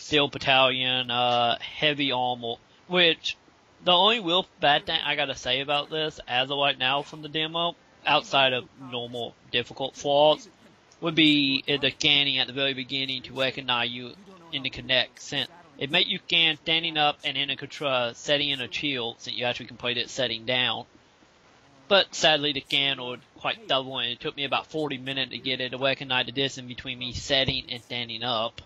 Steel Battalion, heavy armor, which the only real bad thing I gotta say about this, as of right now from the demo, outside of normal difficult flaws, would be the scanning at the very beginning to recognize you in the connect. Since it make you scan standing up and in a control, setting in a chill, since you actually complete it setting down. But sadly the scan would quite double, and it took me about 40 minutes to get it to recognize the distance between me setting and standing up.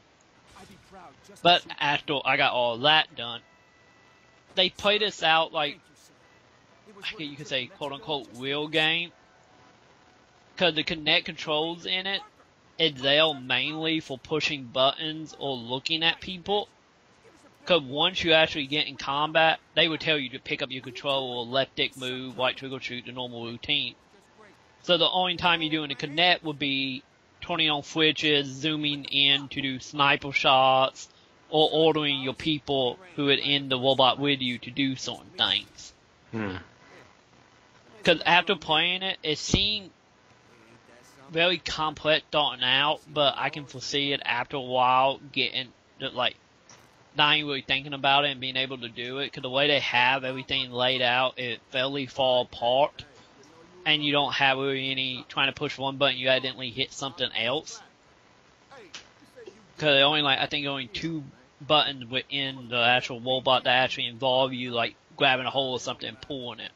But after I got all that done, they play this out like, I guess you could say, quote unquote, real game. Because the Kinect controls in it is there mainly for pushing buttons or looking at people. Because once you actually get in combat, they would tell you to pick up your controller, left stick move, right trigger shoot, the normal routine. So the only time you're doing the Kinect would be turning on switches, zooming in to do sniper shots, or ordering your people who are in the robot with you to do certain things. Because after playing it, it seemed very complex starting out, but I can foresee it after a while getting, like, not even really thinking about it and being able to do it, because the way they have everything laid out, it fairly fall apart, and you don't have really any trying to push one button, you accidentally hit something else. Because only, like, I think only 2 buttons within the actual robot that actually involve you, like, grabbing a hold of something and pulling it.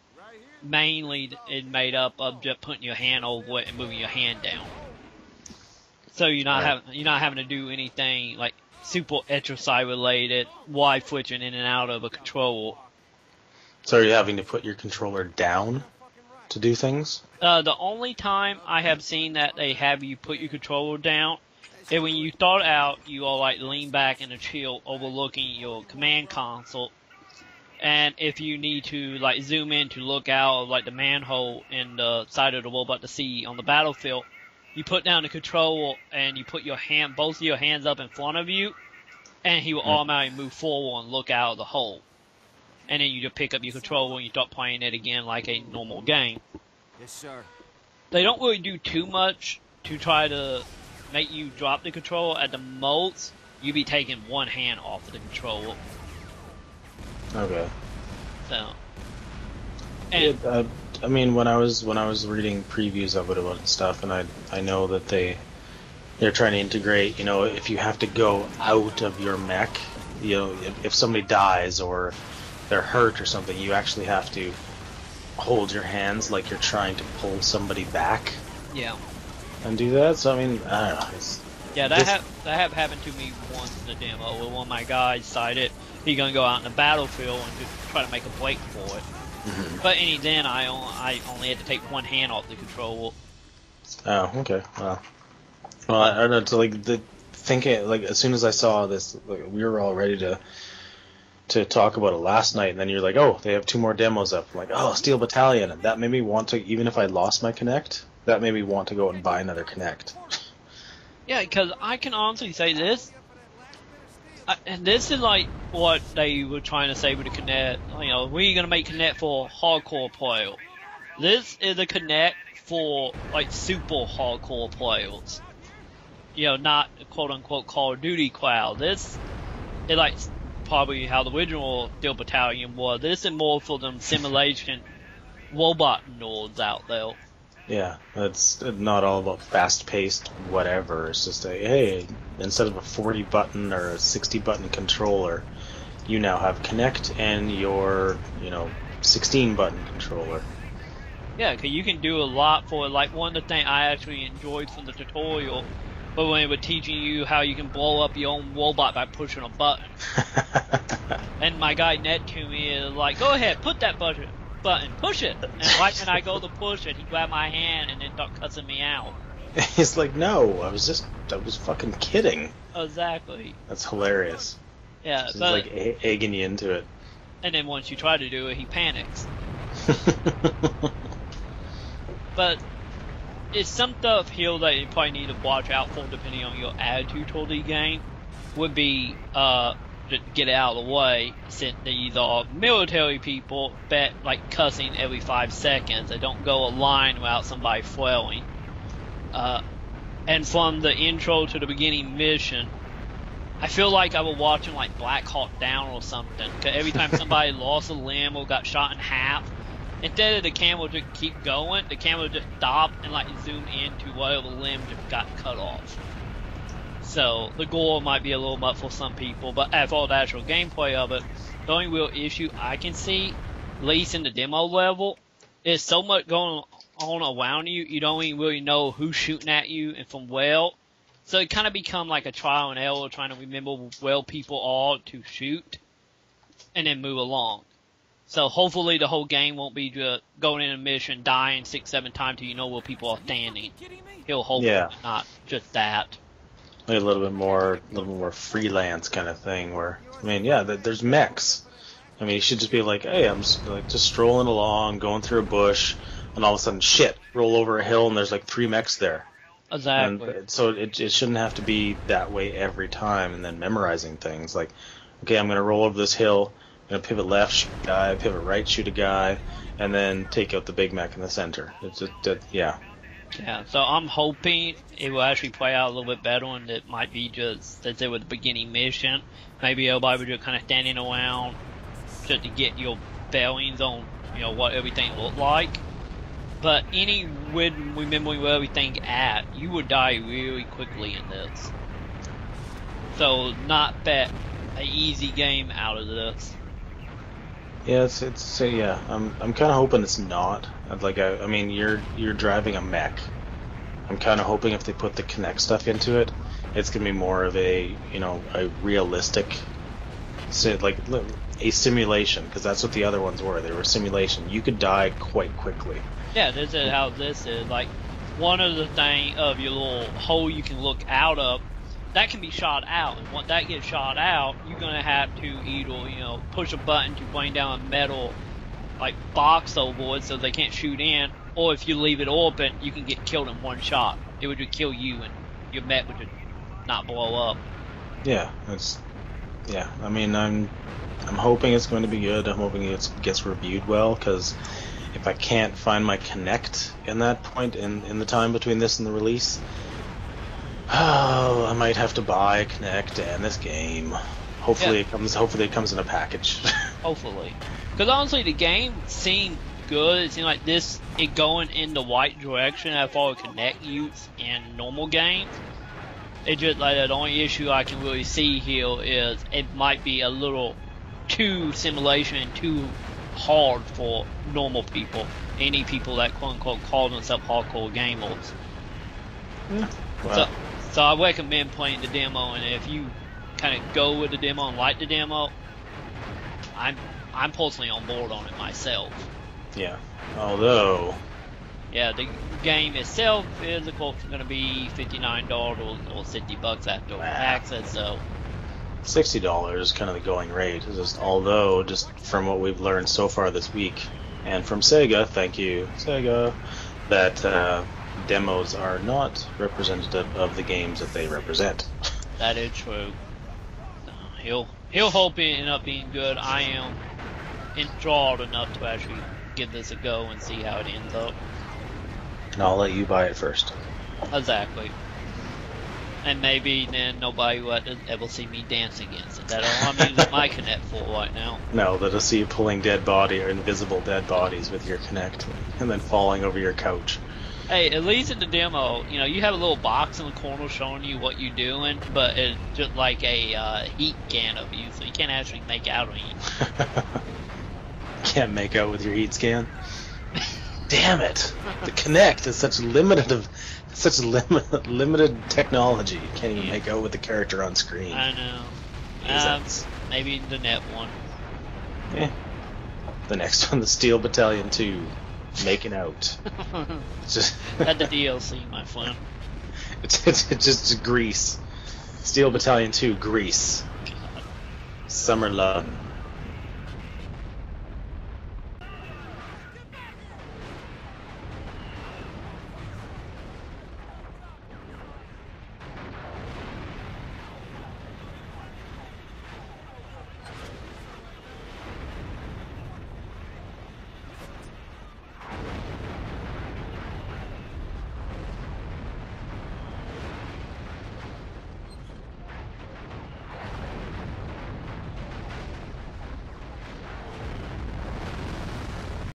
Mainly, it's made up of just putting your hand over it and moving your hand down. So you're not having to do anything, like, super exercise related, wide switching in and out of a controller. So are you having to put your controller down to do things? The only time I have seen that they have you put your controller down is when you start out, you all like lean back in a chill overlooking your command console. And if you need to like zoom in to look out of like the manhole in the side of the robot to see on the battlefield, you put down the controller and you put your hand, both of your hands up in front of you, and he will automatically move forward and look out of the hole. And then you just pick up your controller and you start playing it again like a normal game. Yes, sir. They don't really do too much to try to make you drop the controller. At the most, you be taking one hand off of the controller. Okay. So. And I mean, when I was reading previews of it about stuff, and I know that they're trying to integrate. You know, if you have to go out of your mech, you know, if somebody dies or they're hurt or something, you actually have to hold your hands like you're trying to pull somebody back. Yeah. And do that. So I mean, I don't know. Yeah, that have happened to me once in the demo. Where one of my guys decided he's gonna go out in the battlefield and just try to make a break for it. Mm-hmm. But then I only had to take one hand off the controller. Oh, okay. Well, I don't know. To like thinking, like as soon as I saw this, like, we were all ready to talk about it last night, and then you're like, oh, they have 2 more demos up. I'm like, oh, Steel Battalion, and that made me want to, even if I lost my Kinect, that made me want to go and buy another Kinect. Yeah, because I can honestly say this, and this is like what they were trying to say with the Kinect. You know, we're gonna make Kinect for hardcore player. This is a Kinect for like super hardcore players. You know, not quote unquote Call of Duty crowd. This is like probably how the original Steel Battalion was. This is more for them simulation robot nerds out there. Yeah, it's not all about fast-paced whatever. It's just hey, instead of a 40-button or a 60-button controller, you now have Kinect and your, 16-button controller. Yeah, because you can do a lot for it. Like, one of the things I actually enjoyed from the tutorial, but when it was teaching you how you can blow up your own robot by pushing a button. And my guy next to me is like, go ahead, put that button, push it. And right when I go to push it, he grabbed my hand and then started cussing me out. He's like, no, I was fucking kidding. Exactly. That's hilarious. Yeah, He's but like egging you into it. And then once you try to do it, he panics. But it's some stuff here that you probably need to watch out for depending on your attitude toward the game. Would be to get it out of the way, since these are military people that like cussing every 5 seconds. They don't go a line without somebody flailing. And from the intro to the beginning mission, I feel like I was watching like Black Hawk Down or something. 'Cause every time somebody lost a limb or got shot in half, instead of the camera just keep going, the camera just stop and like zoom into whatever limb just got cut off. So the gore might be a little much for some people, but as for the actual gameplay of it, the only real issue I can see, at least in the demo level, is so much going on around you, you don't even really know who's shooting at you and from where. So it kind of become like a trial and error trying to remember where people are to shoot and then move along. So hopefully the whole game won't be just going in a mission, dying 6-7 times till you know where people are standing. He'll hopefully not just that. Maybe a little bit more freelance kind of thing where, I mean, yeah, there's mechs. I mean, you should just be like, hey, I'm just strolling along, going through a bush, and all of a sudden, shit, roll over a hill and there's like 3 mechs there. Exactly. And so it shouldn't have to be that way every time, and then memorizing things like, okay, I'm going to roll over this hill, I'm going to pivot left, shoot a guy, pivot right, shoot a guy, and then take out the big mech in the center. It's just, yeah. Yeah, so I'm hoping it will actually play out a little bit better, and it might be just, as it was the beginning mission, maybe everybody was just kind of standing around just to get your bearings on, what everything looked like. But remembering where everything at, you would die really quickly in this. So not bet an easy game out of this. Yeah, yeah. I'm kind of hoping it's not. I mean, you're driving a mech. I'm kind of hoping if they put the Kinect stuff into it, it's gonna be more of a a realistic, like a simulation, because that's what the other ones were. They were a simulation. You could die quite quickly. Yeah, this is how this is. Like, one of the thing of your little hole you can look out of, that can be shot out. And once that gets shot out, you're going to have to either, push a button to bring down a metal, like, box over it so they can't shoot in, or if you leave it open, you can get killed in one shot. It would just kill you, and your mech would just not blow up. Yeah, I mean, I'm hoping it's going to be good. I'm hoping it gets reviewed well, because if I can't find my Kinect in that point in the time between this and the release, I might have to buy a Kinect and this game. Hopefully it comes in a package. Hopefully. Because honestly, the game seemed good. It seemed like it going in the right direction as far as Kinect use in normal games. It just like the only issue I can really see here is it might be a little too simulation and too hard for normal people, any people that quote unquote call themselves hardcore gamers. Yeah. Well. So I recommend playing the demo, and if you kind of go with the demo and like the demo, I'm personally on board on it myself. Yeah. Although. Yeah, the game itself is of course going to be $59 or $60 after access, so. $60 is kind of the going rate. Although, just from what we've learned so far this week, and from Sega, thank you, Sega, that demos are not representative of the games that they represent. That is true. He'll hope it end up being good. I am enthralled enough to actually give this a go and see how it ends up. And I'll let you buy it first. Exactly. And maybe then nobody will ever see me dance against it. That's all I'm using my Kinect for right now. No, they'll see you pulling dead body or invisible dead bodies with your Kinect and then falling over your couch. Hey, at least in the demo, you have a little box in the corner showing you what you're doing, but it's just like a heat can of you, so you can't actually make out of it. Can't make out with your heat scan? Damn it! The Kinect is such limited technology. You can't even make out with the character on screen. I know. Maybe the net one. Yeah. The next one, the Steel Battalion 2. Making out. That's the DLC, my friend. It's just Grease. Steel Battalion 2, Grease. God. Summer Love.